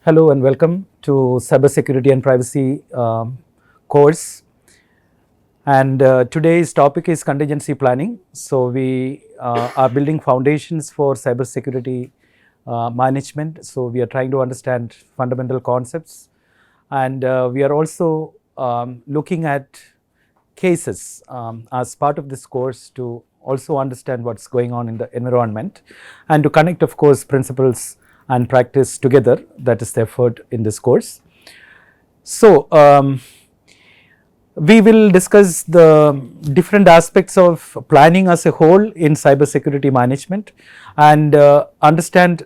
Hello and welcome to Cybersecurity and Privacy course. And today's topic is contingency planning. So we are building foundations for cybersecurity management. So we are trying to understand fundamental concepts, and we are also looking at cases as part of this course to also understand what's going on in the environment and to connect, of course, principles and practice together. That is the effort in this course. So we will discuss the different aspects of planning as a whole in cybersecurity management and understand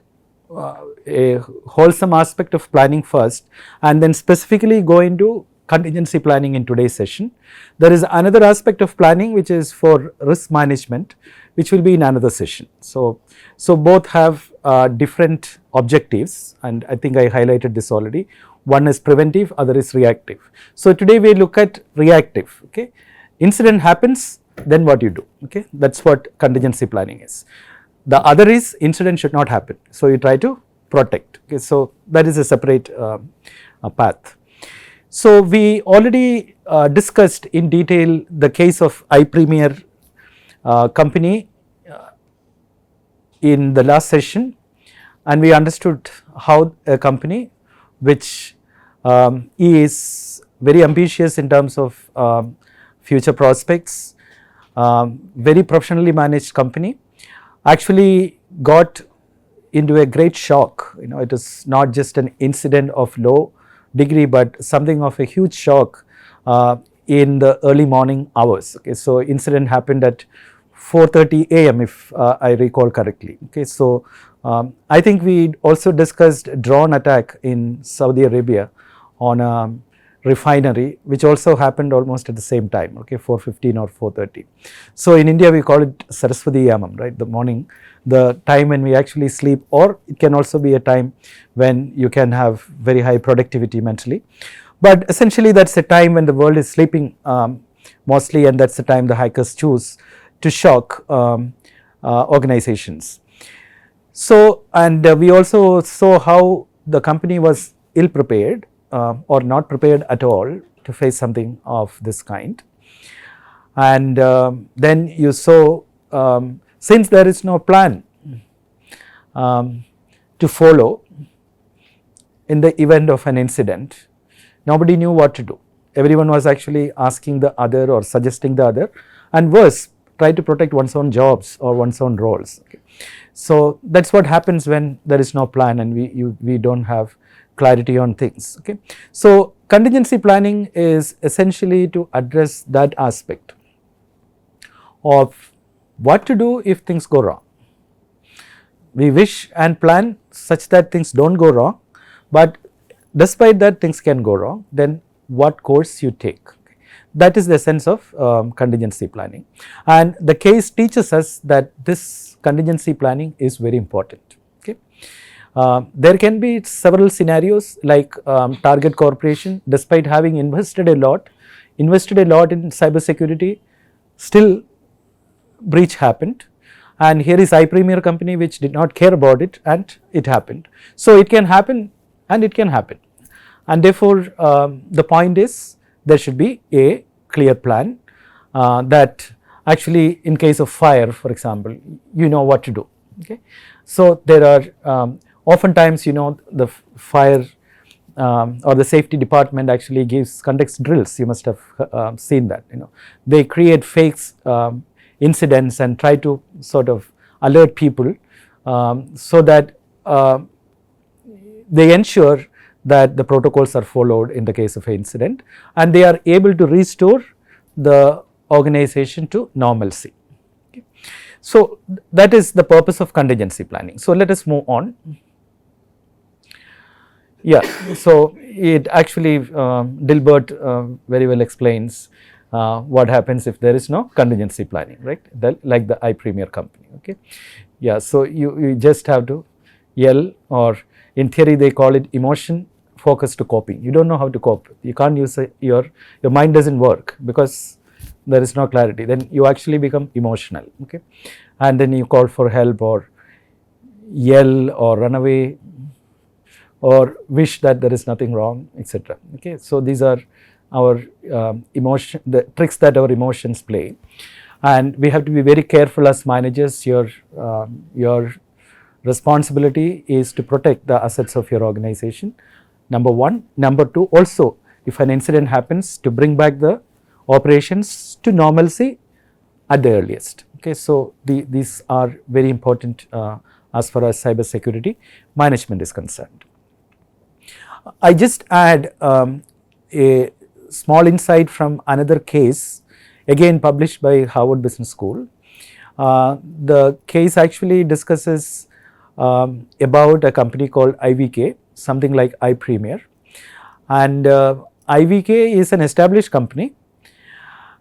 a wholesome aspect of planning first, and then specifically go into contingency planning in today's session. There is another aspect of planning which is for risk management, which will be in another session. So both have different objectives, and I think I highlighted this already. One is preventive, other is reactive. So today we look at reactive. Okay, incident happens, then what you do. Okay, that's what contingency planning is. The other is incident should not happen, so you try to protect. Okay, so that is a separate path. So we already discussed in detail the case of iPremier company in the last session, and we understood how a company which is very ambitious in terms of future prospects, very professionally managed company, actually got into a great shock. You know, it is not just an incident of low degree, but something of a huge shock in the early morning hours. Okay, so incident happened at 4:30 a.m. if I recall correctly. Okay, so I think we also discussed drone attack in Saudi Arabia on a refinery, which also happened almost at the same time. Okay, 4:15 or 4:30. So in India we call it Saraswati Yamam, right? The morning, the time when we actually sleep, or it can also be a time when you can have very high productivity mentally. But essentially that's the time when the world is sleeping mostly, and that's the time the hackers choose to shock organizations. So, and we also saw how the company was ill prepared or not prepared at all to face something of this kind. And then you saw, since there is no plan to follow in the event of an incident, nobody knew what to do. Everyone was actually asking the other or suggesting the other, and worse, try to protect one's own jobs or one's own roles. Okay. So that's what happens when there is no plan and we don't have clarity on things. Okay. So contingency planning is essentially to address that aspect of what to do if things go wrong. We wish and plan such that things don't go wrong, but despite that things can go wrong, then what course you take. That is the essence of contingency planning, and the case teaches us that this contingency planning is very important. Okay, there can be several scenarios like target corporation, despite having invested a lot in cybersecurity, still breach happened, and here is iPremier company which did not care about it and it happened. So it can happen and it can happen, and therefore the point is there should be a clear plan that actually in case of fire, for example, you know what to do. Okay, so there are oftentimes, you know, the fire or the safety department actually conducts drills. You must have seen that. You know, they create fake incidents and try to sort of alert people so that they ensure that the protocols are followed in the case of an incident, and they are able to restore the organization to normalcy. Okay. So that is the purpose of contingency planning. So let us move on. Yeah, so it actually Dilbert very well explains what happens if there is no contingency planning, right? Like the iPremier company. Okay, yeah, so you just have to yell, or in theory they call it emotion focus to coping. You don't know how to cope. You can't use your mind doesn't work because there is no clarity. Then you actually become emotional. Okay, and then you call for help or yell or run away or wish that there is nothing wrong, etc. Okay, so these are our the tricks that our emotions play, and we have to be very careful as managers. Your responsibility is to protect the assets of your organization, number one. Number two, also if an incident happens, to bring back the operations to normalcy at the earliest. Okay, so these are very important as far as cyber security management is concerned. I just add a small insight from another case, again published by Harvard Business School. The case actually discusses about a company called IVK, something like iPremier, and IVK is an established company,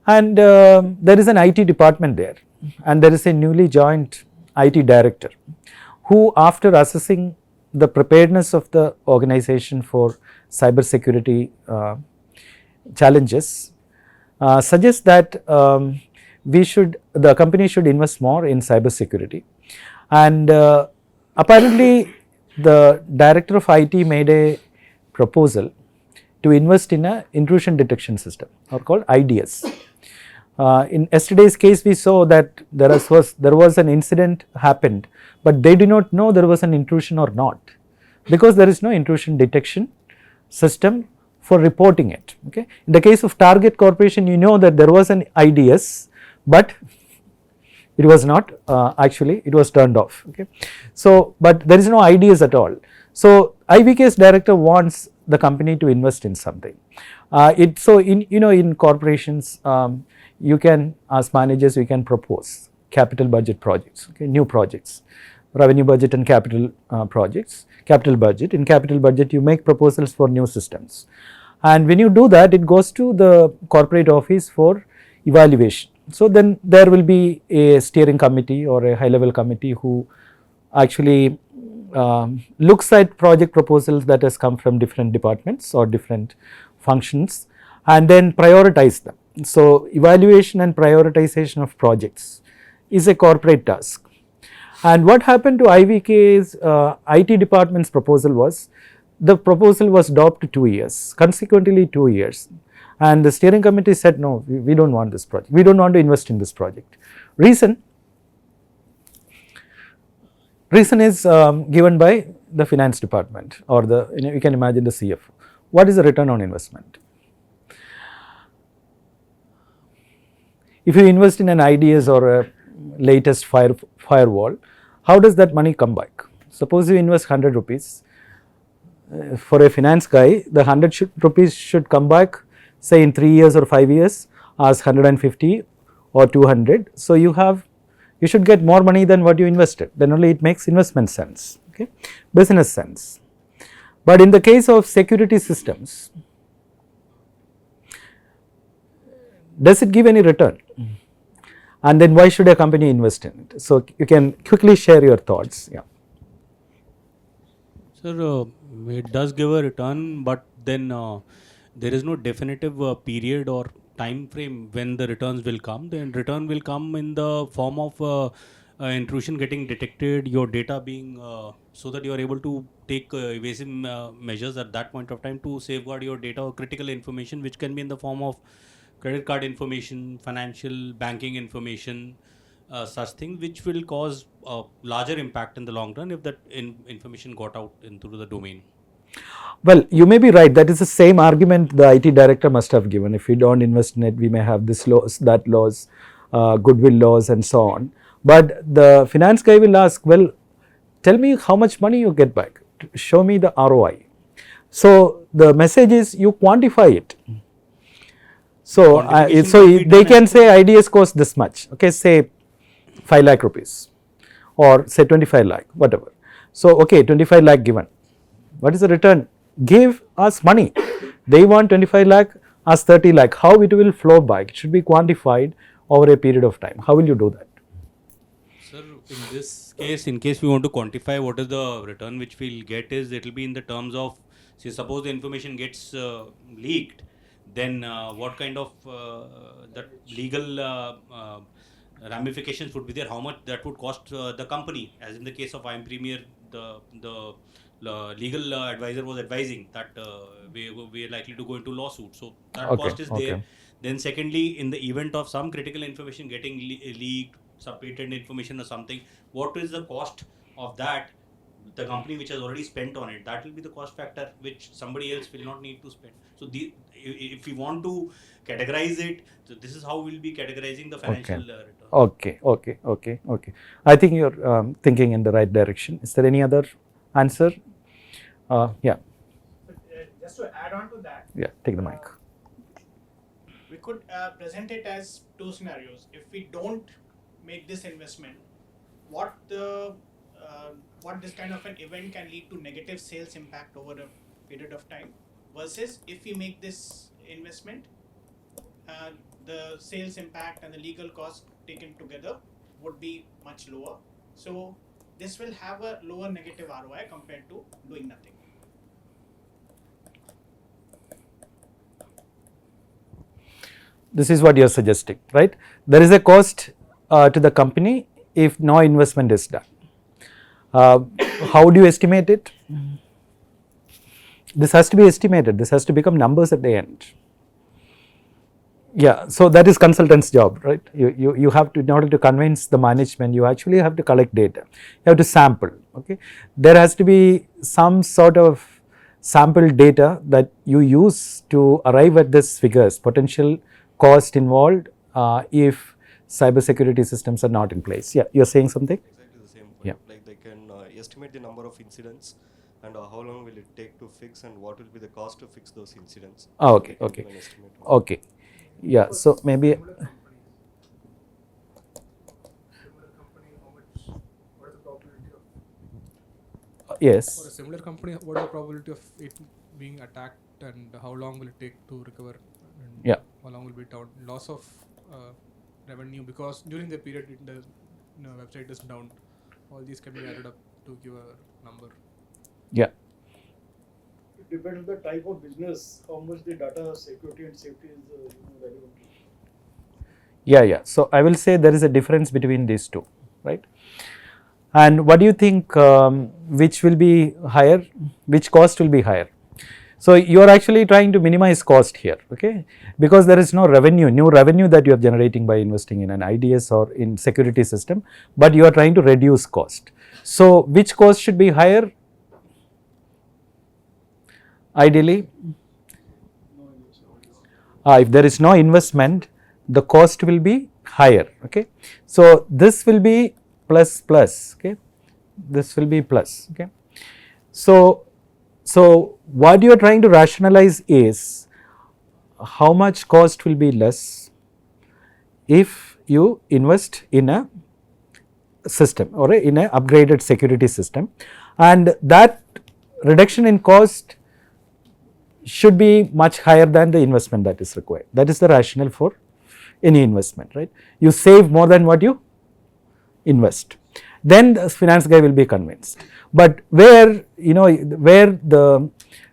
and there is an IT department there, and there is a newly joined IT director who, after assessing the preparedness of the organization for cyber security challenges, suggests that the company should invest more in cyber security, and apparently the director of IT made a proposal to invest in a intrusion detection system, or called IDS. In yesterday's case, we saw that there was an incident happened, but they do not know there was an intrusion or not, because there is no intrusion detection system for reporting it. Okay. In the case of Target Corporation, you know that there was an IDS, but it was not actually, it was turned off. Okay. So, but there is no IDS at all. So, IVK's director wants the company to invest in something. In corporations, you can, as managers, we can propose capital budget projects, okay, new projects, revenue budget and capital projects, capital budget. In capital budget, you make proposals for new systems, and when you do that, it goes to the corporate office for evaluation. So then there will be a steering committee or a high level committee who actually looks at project proposals that has come from different departments or different functions, and then prioritize them. So evaluation and prioritization of projects is a corporate task. And what happened to IVK's IT department's proposal was, the proposal was dropped to 2 years, consequently 2 years, and the steering committee said, no, we don't want this project, we don't want to invest in this project. Reason is given by the finance department, or you can imagine the CFO. What is the return on investment? If you invest in an IDS or a latest firewall, how does that money come back? Suppose you invest 100 rupees, for a finance guy, the 100 rupees should come back, say in 3 years or 5 years, as 150 or 200. So you should get more money than what you invested, then only it makes investment sense, okay, business sense. But in the case of security systems, does it give any return? And then why should a company invest in it? So you can quickly share your thoughts. Yeah. Sir, it does give a return, but then there is no definitive period or time frame when the returns will come. Then return will come in the form of intrusion getting detected, your data being so that you are able to take evasive measures at that point of time to safeguard your data or critical information, which can be in the form of credit card information, financial banking information, such things, which will cause a larger impact in the long run if that information got out into the domain. Well, you may be right. That is the same argument the IT director must have given. If we don't invest in it, we may have this laws, that laws, goodwill laws, and so on. But the finance guy will ask, well, tell me how much money you get back. Show me the ROI. So the message is, you quantify it. So they can say IDS cost this much. Okay, say 5 lakh rupees, or say 25 lakh, whatever. So okay, 25 lakh given. What is the return? Give us money. They want 25 lakh, us 30 lakh. How it will flow back? It should be quantified over a period of time. How will you do that? Sir, in this case, in case we want to quantify what is the return which we'll get, is it will be in the terms of, say, suppose the information gets leaked, then what kind of that legal ramifications would be there, how much that would cost the company, as in the case of iPremier, the legal advisor was advising that we are likely to go into lawsuit. So that Okay, cost is okay. there. Then secondly, in the event of some critical information getting leaked, some patent information or something, what is the cost of that? The company which has already spent on it, that will be the cost factor which somebody else will not need to spend. So if we want to categorize it, so this is how we'll be categorizing the financial return. Okay. I think you're thinking in the right direction. Is there any other answer? Yeah. Just to add on to that, Yeah, take the mic. we could present it as two scenarios. If we don't make this investment, what this kind of an event can lead to negative sales impact over a period of time, versus if we make this investment, the sales impact and the legal cost taken together would be much lower. So this will have a lower negative ROI compared to doing nothing. This is what you are suggesting, right? There is a cost to the company if no investment is done. How do you estimate it? This has to be estimated. This has to become numbers at the end. Yeah, so that is consultant's job, right? You have to, in order to convince the management, you actually have to collect data. You have to sample, okay? There has to be some sort of sample data that you use to arrive at this figures, potential cost involved if cybersecurity systems are not in place. Yeah, you're saying something? Exactly the same point. Yeah. Like they can estimate the number of incidents and how long will it take to fix and what will be the cost to fix those incidents. Oh, okay, They can okay, give an estimate on okay. Yeah, so maybe, Similar company, how much, what is the probability of, yes. for a similar company, what is the probability of it being attacked and how long will it take to recover? And Yeah. how long will be down? Loss of revenue, because during the period the website is down. All these can be added up to give a number. Yeah. It depends on the type of business, how much the data security and safety is relevant. Yeah. So I will say there is a difference between these two, right? And what do you think, which will be higher, which cost will be higher? So you are actually trying to minimize cost here, okay? Because there is no revenue, new revenue that you are generating by investing in an IDS or in security system, but you are trying to reduce cost. So which cost should be higher? Ideally, if there is no investment, the cost will be higher, okay? So this will be plus, okay? This will be plus, okay? So what you are trying to rationalize is how much cost will be less if you invest in a system or in a upgraded security system, and that reduction in cost should be much higher than the investment that is required. That is the rationale for any investment, right? You save more than what you invest. Then the finance guy will be convinced. But where the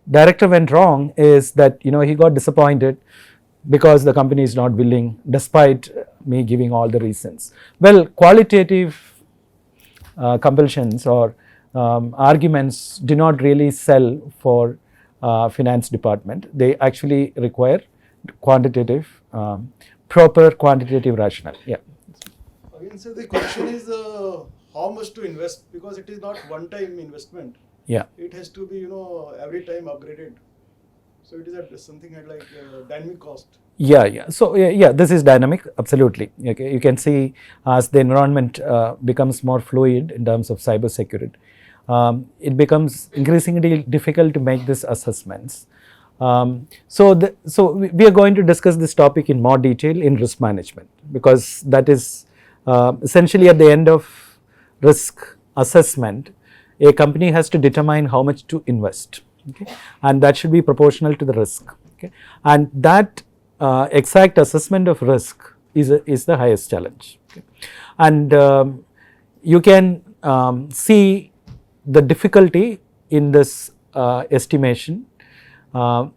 director went wrong is that he got disappointed because the company is not willing, despite me giving all the reasons. Well, qualitative compulsions or arguments do not really sell for finance department. They actually require quantitative, proper quantitative rationale. Yeah. Again, sir, the question is how much to invest, because it is not one-time investment. Yeah. It has to be every time upgraded. So it is something like dynamic cost. Yeah. So yeah, this is dynamic, absolutely. Okay, you can see as the environment becomes more fluid in terms of cyber security, it becomes increasingly difficult to make these assessments. So we are going to discuss this topic in more detail in risk management, because that is essentially at the end of risk assessment, a company has to determine how much to invest, okay? And that should be proportional to the risk, okay? And that exact assessment of risk is the highest challenge, okay? And you can see the difficulty in this estimation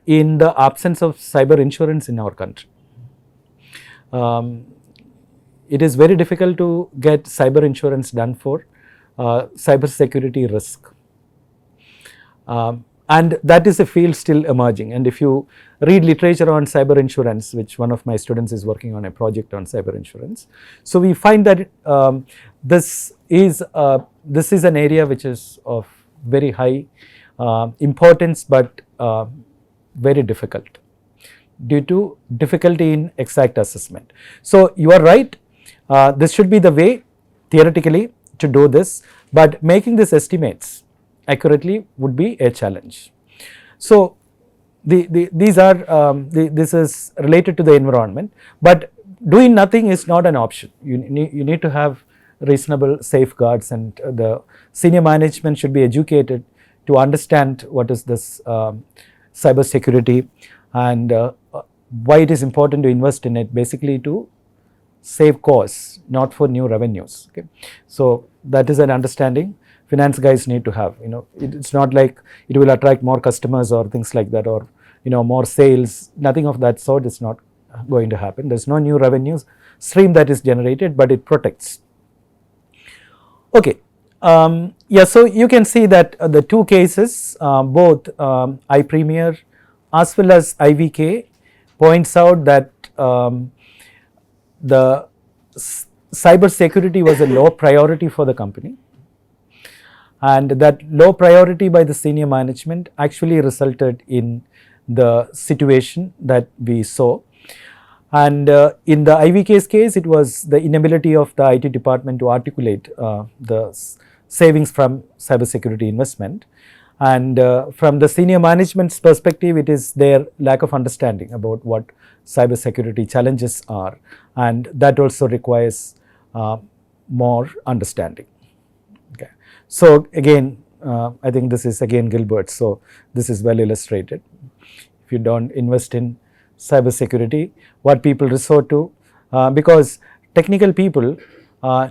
in the absence of cyber insurance in our country. It is very difficult to get cyber insurance done for cybersecurity risk. And that is a field still emerging, and if you read literature on cyber insurance, which one of my students is working on a project on cyber insurance, so we find that this is an area which is of very high importance, but very difficult due to difficulty in exact assessment. So you are right, this should be the way theoretically to do this, but making these estimates accurately would be a challenge. So these are this is related to the environment, but doing nothing is not an option. You need to have reasonable safeguards, and the senior management should be educated to understand what is this cyber security and why it is important to invest in it, basically to save costs, not for new revenues. Okay, so that is an understanding finance guys need to have. It's not like it will attract more customers or things like that, or more sales. Nothing of that sort is not going to happen. There's no new revenues stream that is generated, but it protects. Okay, yeah, so you can see that the two cases, both iPremier as well as IVK, points out that the cyber security was a low priority for the company, and that low priority by the senior management actually resulted in the situation that we saw. And in the IVK's case, it was the inability of the IT department to articulate the savings from cybersecurity investment. And from the senior management's perspective, it is their lack of understanding about what cybersecurity challenges are, and that also requires more understanding. Okay. So again, I think this is again Gilbert, so this is well illustrated. If you don't invest in cybersecurity, what people resort to, because technical people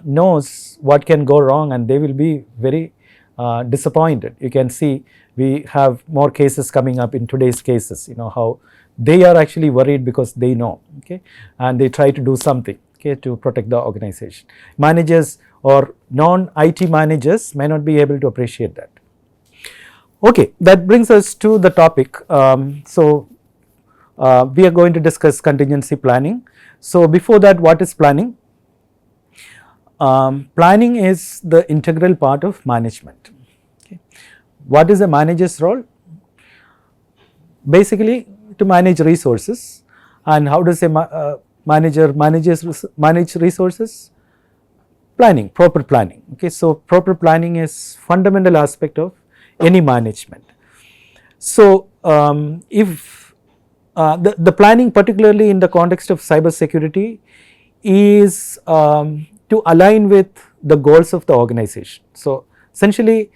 knows what can go wrong, and they will be very disappointed. You can see we have more cases coming up in today's cases, how they are actually worried because they know, okay, and they try to do something, okay, to protect the organization. Managers or non-IT managers may not be able to appreciate that. Okay, that brings us to the topic. We are going to discuss contingency planning. So before that, what is planning? Planning is the integral part of management. Okay. What is a manager's role? Basically, to manage resources. And how does a manager manage resources? Planning, proper planning. Okay, so proper planning is fundamental aspect of any management. So if the planning, particularly in the context of cyber security, is to align with the goals of the organization. So essentially,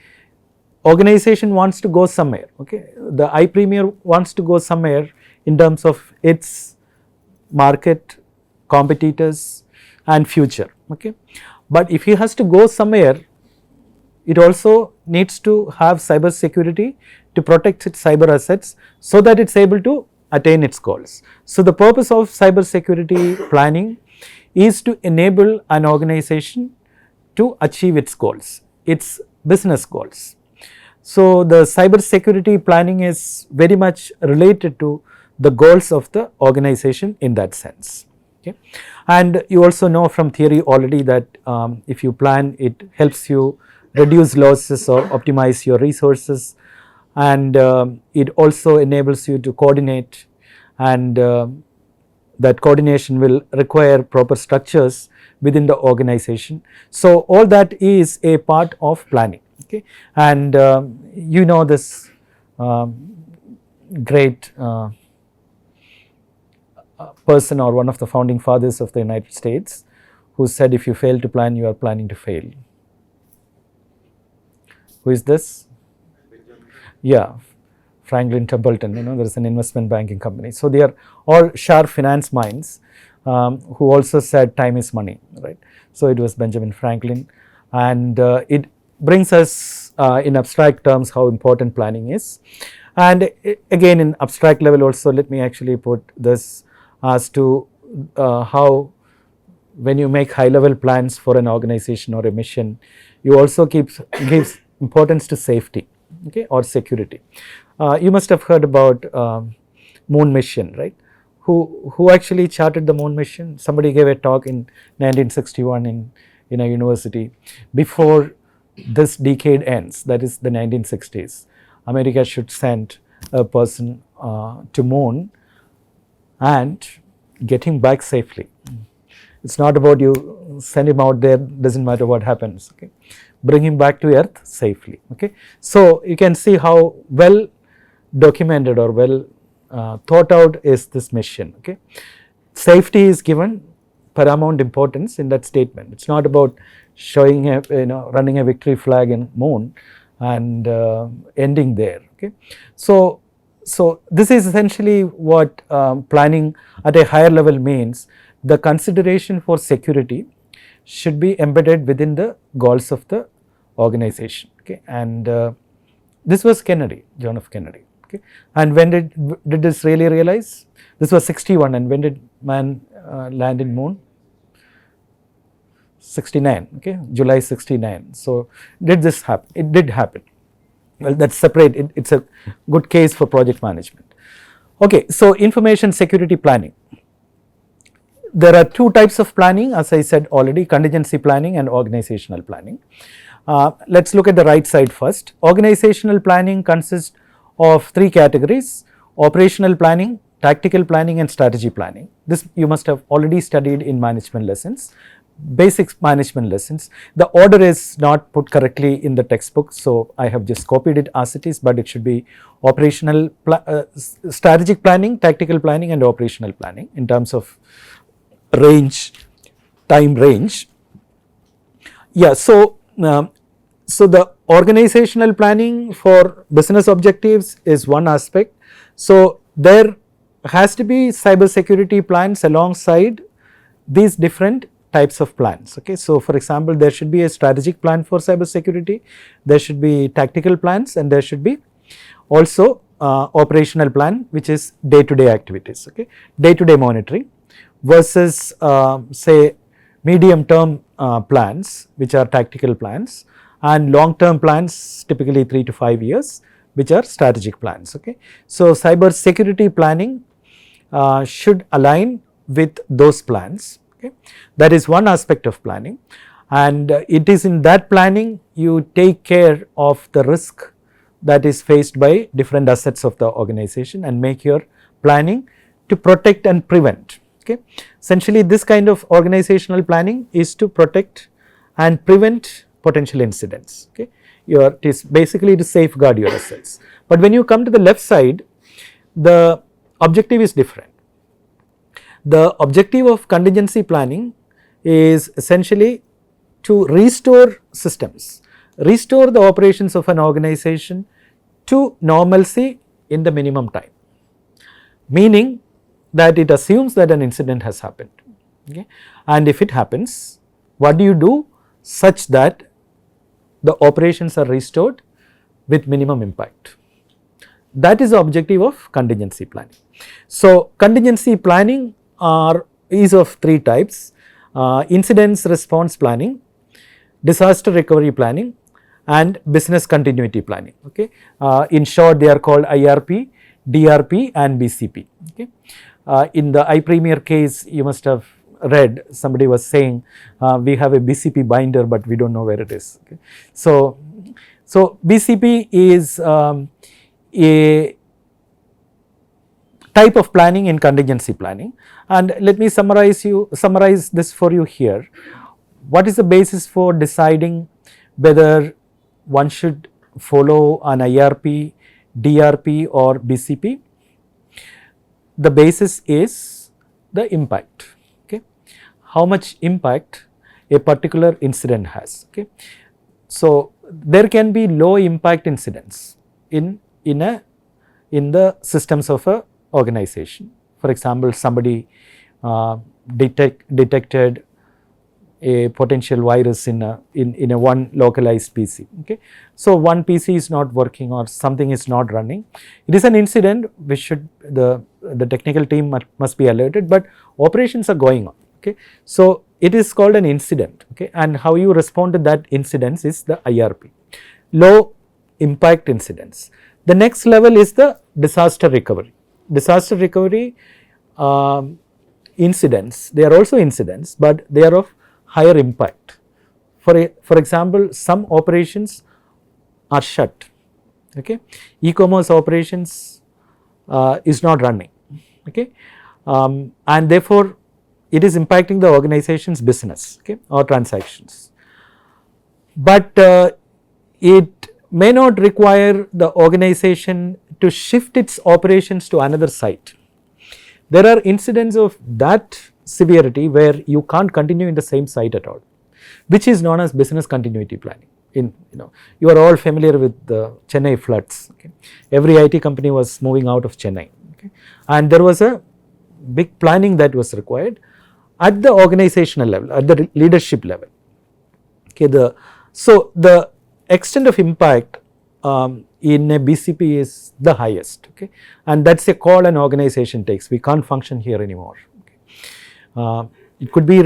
organization wants to go somewhere. Okay, the iPremier wants to go somewhere in terms of its market, competitors, and future. Okay, but if he has to go somewhere, it also needs to have cyber security to protect its cyber assets so that it's able to attain its goals. So the purpose of cyber security planning is to enable an organization to achieve its goals, its business goals. So the cyber security planning is very much related to the goals of the organization in that sense. Okay. And you also know from theory already that if you plan, it helps you reduce losses or optimize your resources, and it also enables you to coordinate, and that coordination will require proper structures within the organization. So all that is a part of planning. Okay, and this great person, or one of the founding fathers of the United States, who said, if you fail to plan, you are planning to fail. Who is this? Yeah, Franklin Templeton. There is an investment banking company. So they are all sharp finance minds who also said time is money, right? So it was Benjamin Franklin, and it brings us in abstract terms how important planning is. And again, in abstract level also, let me actually put this as to how when you make high level plans for an organization or a mission, you also gives importance to safety, okay, or security. You must have heard about moon mission, right? Who actually charted the moon mission? Somebody gave a talk in 1961 in a university. Before this decade ends, that is the 1960s, America should send a person to moon and get him back safely. It's not about you send him out there, doesn't matter what happens, okay. Bring him back to earth safely, okay. So you can see how well documented or well thought out is this mission, okay. Safety is given paramount importance in that statement. It's not about showing a, running a victory flag in moon and ending there, okay. So this is essentially what planning at a higher level means. The consideration for security should be embedded within the goals of the organization, okay. And this was Kennedy, John F. Kennedy, okay. And when did this really realize? This was 61, and when did man land in moon? 69, okay, July 69. So did this happen? It did happen. Well, that's separate. It's a good case for project management. Okay, so information security planning. There are two types of planning, as I said already: contingency planning and organizational planning. Let's look at the right side first. Organizational planning consists of three categories: operational planning, tactical planning, and strategy planning. This you must have already studied in management lessons, basic management lessons. The order is not put correctly in the textbook, so I have just copied it as it is, but it should be operational, strategic planning, tactical planning, and operational planning in terms of range, time range. Yeah, so the organizational planning for business objectives is one aspect. So there has to be cybersecurity plans alongside these different types of plans, okay. So for example, there should be a strategic plan for cybersecurity, there should be tactical plans, and there should be also operational plan, which is day-to-day activities, okay, day-to-day monitoring, versus say medium term plans, which are tactical plans, and long term plans, typically 3 to 5 years, which are strategic plans, okay. So cyber security planning should align with those plans, okay. That is one aspect of planning, and it is in that planning you take care of the risk that is faced by different assets of the organization and make your planning to protect and prevent, okay. Essentially this kind of organizational planning is to protect and prevent potential incidents, okay. It is basically to safeguard your assets. But when you come to the left side, the objective is different. The objective of contingency planning is essentially to restore systems, restore the operations of an organization to normalcy in the minimum time, meaning that it assumes that an incident has happened, okay. And if it happens, what do you do such that the operations are restored with minimum impact? That is the objective of contingency planning. So contingency planning is of three types: incidence response planning, disaster recovery planning, and business continuity planning, okay. In short, they are called IRP, DRP, and BCP, okay. In the iPremier case, you must have read, somebody was saying we have a BCP binder, but we don't know where it is, okay. So BCP is a type of planning in contingency planning, and let me summarize this for you here. What is the basis for deciding whether one should follow an IRP, DRP, or BCP? The basis is the impact, okay. How much impact a particular incident has, okay. So there can be low impact incidents in the systems of a organization. For example, somebody detected a potential virus in a one localized PC, okay. So one PC is not working or something is not running. It is an incident which should the technical team must be alerted, but operations are going on, okay. So it is called an incident, okay, and how you respond to that incidence is the IRP, low impact incidents. The next level is the disaster recovery. Disaster recovery incidents, they are also incidents, but they are of higher impact. For example, some operations are shut, okay, e-commerce operations is not running, okay, and therefore it is impacting the organization's business, okay, or transactions. But it may not require the organization to shift its operations to another site. There are incidents of that severity where you can't continue in the same site at all, which is known as business continuity planning. You are all familiar with the Chennai floods, okay. Every IT company was moving out of Chennai, okay, and there was a big planning that was required at the organizational level, at the leadership level, okay. So the extent of impact in a BCP is the highest, okay, and that's a call an organization takes. We can't function here anymore, okay. It could be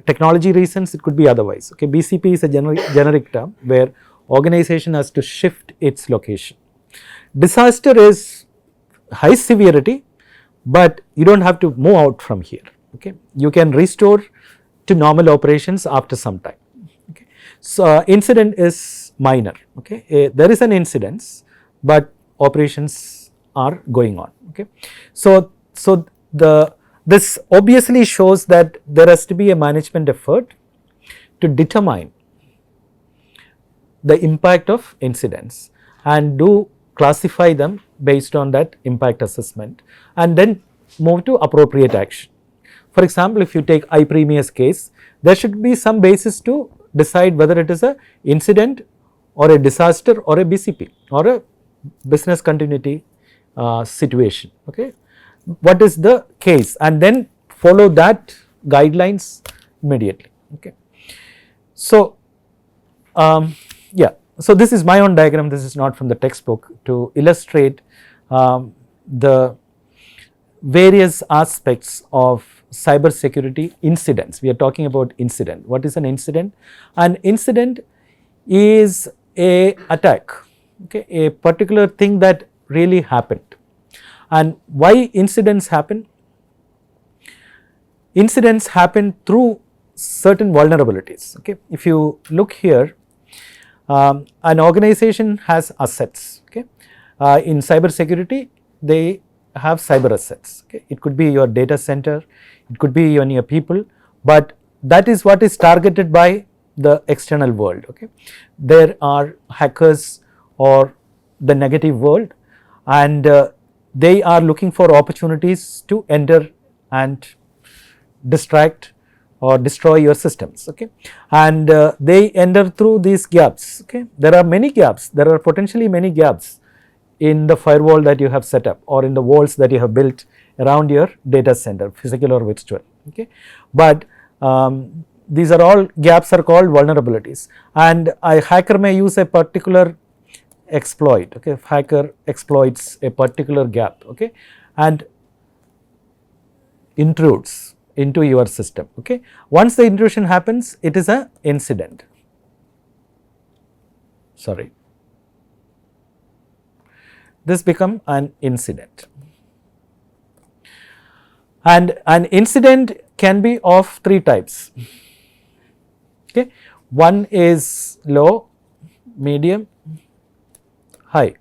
technology reasons, it could be otherwise, okay. BCP is a generic term where organization has to shift its location. Disaster is high severity, but you don't have to move out from here, okay. You can restore to normal operations after some time, okay. So incident is minor, okay. There is an incidence, but operations are going on, okay. So this obviously shows that there has to be a management effort to determine the impact of incidents and do classify them based on that impact assessment and then move to appropriate action. For example, if you take iPremius case, there should be some basis to decide whether it is a incident or a disaster or a BCP or a business continuity situation, okay. What is the case, and then follow that guidelines immediately, okay. So yeah, so this is my own diagram, this is not from the textbook, to illustrate the various aspects of cyber security incidents. We are talking about incident. What is an incident? An incident is a attack, okay, a particular thing that really happened. And why incidents happen? Incidents happen through certain vulnerabilities, okay. If you look here, an organization has assets, okay. In cyber security, they have cyber assets, okay. It could be your data center, it could be even your people, but that is what is targeted by the external world, okay. There are hackers or the negative world, and they are looking for opportunities to enter and distract or destroy your systems, okay, and they enter through these gaps, okay. There are many gaps, there are potentially many gaps in the firewall that you have set up or in the walls that you have built around your data center, physical or virtual, okay. But these are all gaps are called vulnerabilities, and a hacker may use a particular exploit, okay. If hacker exploits a particular gap, okay, and intrudes into your system, okay. Once the intrusion happens, it is an incident. Sorry, this become an incident, and an incident can be of three types, okay. One is low, medium, high.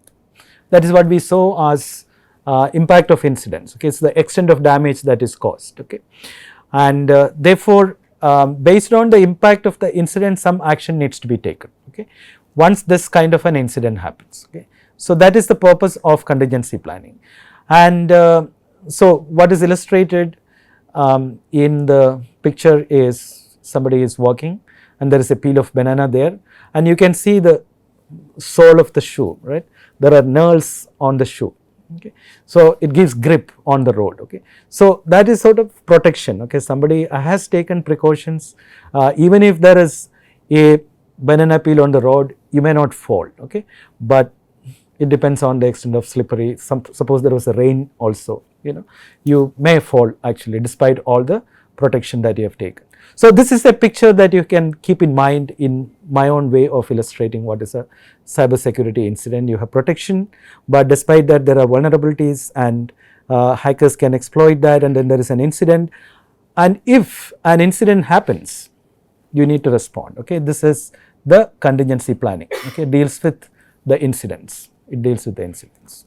That is what we saw as impact of incidents, okay. It's the extent of damage that is caused, okay, and therefore based on the impact of the incident, some action needs to be taken, okay, once this kind of an incident happens, okay. So that is the purpose of contingency planning. And so what is illustrated in the picture is somebody is walking and there is a peel of banana there, and you can see the sole of the shoe, right. There are nails on the shoe, okay. So it gives grip on the road, okay. So that is sort of protection, okay. Somebody has taken precautions, even if there is a banana peel on the road, you may not fall, okay, but it depends on the extent of slippery. Suppose there was a rain also, you may fall actually despite all the protection that you have taken. So this is a picture that you can keep in mind in my own way of illustrating what is a cybersecurity incident. You have protection, but despite that there are vulnerabilities, and hackers can exploit that, and then there is an incident. And if an incident happens, you need to respond. Okay, this is the contingency planning. Okay, deals with the incidents. It deals with the incidents.